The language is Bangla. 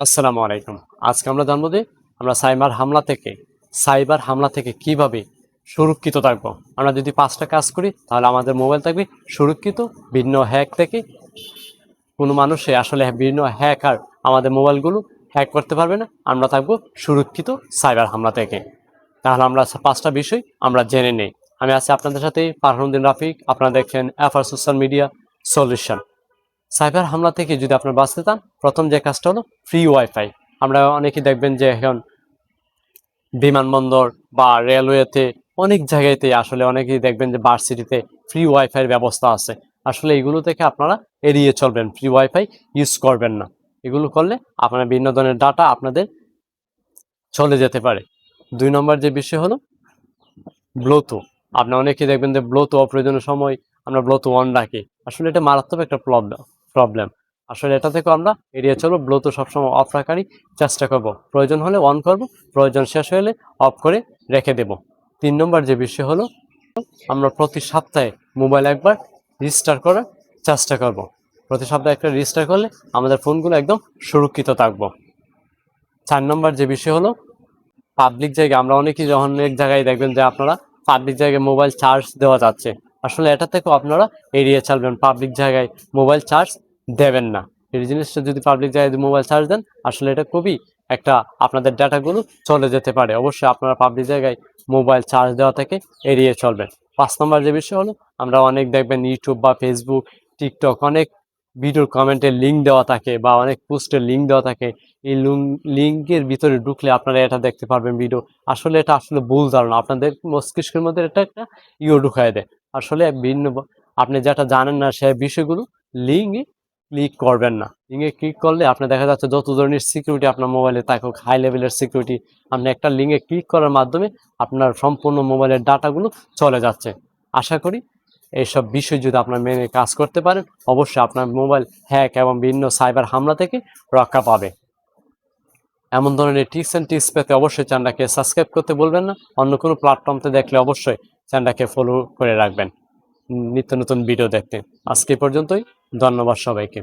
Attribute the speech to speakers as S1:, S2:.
S1: আসসালামু আলাইকুম। আজকে আমরা জানবো যে আমরা সাইবার হামলা থেকে কিভাবে সুরক্ষিত থাকবো। আমরা যদি 5টা কাজ করি তাহলে আমাদের মোবাইল থাকবে সুরক্ষিত। ভিন্ন হ্যাক থেকে কোনো মানুষে আসলে বিভিন্ন হ্যাকার আমাদের মোবাইলগুলো হ্যাক করতে পারবে না। আমরা থাকবো সুরক্ষিত সাইবার হামলা থেকে। তাহলে আমরা 5টা বিষয় আমরা জেনে নেই। আমি আছি আপনাদের সাথে ফারহানুদ্দিন রাফিক। আপনারা দেখছেন FR social media solution. Cyber হামলা থেকে যদি আপনার বাঁচতে চান, প্রথম যে কাজটা হলো ফ্রি ওয়াইফাই। আমরা অনেকেই দেখবেন যে এখন বিমানবন্দর বা রেলওয়েতে অনেক জায়গাতে আসলে অনেকেই দেখবেন যে ভার্সিটিতে ফ্রি ওয়াইফাইয়ের ব্যবস্থা আছে। আসলে এগুলো থেকে আপনারা এড়িয়ে চলবেন, ফ্রি ওয়াইফাই ইউজ করবেন না। এগুলো করলে আপনার বিভিন্ন ধরনের ডাটা আপনাদের চলে যেতে পারে। 2 নম্বর যে বিষয় হলো ব্লুটুথ। আপনি অনেকেই দেখবেন যে ব্লুটুথ অপ্রয়োজনীয় সময় আমরা ব্লুটুথ অন রাখি। আসলে এটা মারাত্মক একটা প্রবলেম। আসলে এটা থেকে আমরা এড়িয়ে চলবো, ব্লুটুথ সবসময় অফ রাখারই চেষ্টা করব। প্রয়োজন হলে অন করব, প্রয়োজন শেষ হলে অফ করে রেখে দেব। 3 নম্বর যে বিষয় হলো আমরা প্রতি সপ্তাহে মোবাইল একবার রিস্টার্ট করার চেষ্টা করব। প্রতি সপ্তাহে একটা রিস্টার্ট করলে আমাদের ফোনগুলো একদম সুরক্ষিত থাকবো। 4 নম্বর যে বিষয় হলো পাবলিক জায়গায় আমরা অনেকেই যখন এক জায়গায় দেখবেন যে আপনারা পাবলিক জায়গায় মোবাইল চার্জ দেওয়া যাচ্ছে। আসলে এটা থেকেও আপনারা এড়িয়ে চলবেন, পাবলিক জায়গায় মোবাইল চার্জ দেবেন না। এই জিনিসটা যদি পাবলিক জায়গায় মোবাইল চার্জ দেন, আসলে এটা খুবই একটা আপনাদের ডাটাগুলো চলে যেতে পারে। অবশ্যই আপনারা পাবলিক জায়গায় মোবাইল চার্জ দেওয়া থেকে এড়িয়ে চলবেন। 5 নম্বর যে বিষয় হলো আমরা অনেক দেখবেন ইউটিউব বা ফেসবুক, টিকটক অনেক ভিডিওর কমেন্টের লিঙ্ক দেওয়া থাকে বা অনেক পোস্টের লিঙ্ক দেওয়া থাকে। এই লিঙ্কের ভিতরে ঢুকলে আপনারা এটা দেখতে পারবেন ভিডিও। আসলে এটা আসলে ভুল ধারণা, আপনাদের মস্তিষ্কের মধ্যে এটা একটা ঢুকায় দেয়। আসলে আপনি যেটা জানেন না সে বিষয়গুলো লিঙ্কে ক্লিক করবেন না। লিঙ্কে ক্লিক করলে আপনার দেখা যাচ্ছে যত ধরনের সিকিউরিটি আপনার মোবাইলে থাকুক, হাই লেভেলের সিকিউরিটি, আপনি একটা লিঙ্কে ক্লিক করার মাধ্যমে আপনার সম্পূর্ণ মোবাইলের ডাটাগুলো চলে যাচ্ছে। আশা করি এইসব বিষয় যদি আপনার মেনে কাজ করতে পারেন, অবশ্যই আপনার মোবাইল হ্যাক এবং বিভিন্ন সাইবার হামলা থেকে রক্ষা পাবে। এমন ধরনের টিপস পেতে অবশ্যই চ্যানেলটাকে সাবস্ক্রাইব করতে বলবেন না। অন্য কোনো প্ল্যাটফর্মতে দেখলে অবশ্যই চ্যানেলটাকে ফলো করে রাখবেন নিত্য নতুন ভিডিও দেখতে। আজকে পর্যন্তই, ধন্যবাদ সবাইকে।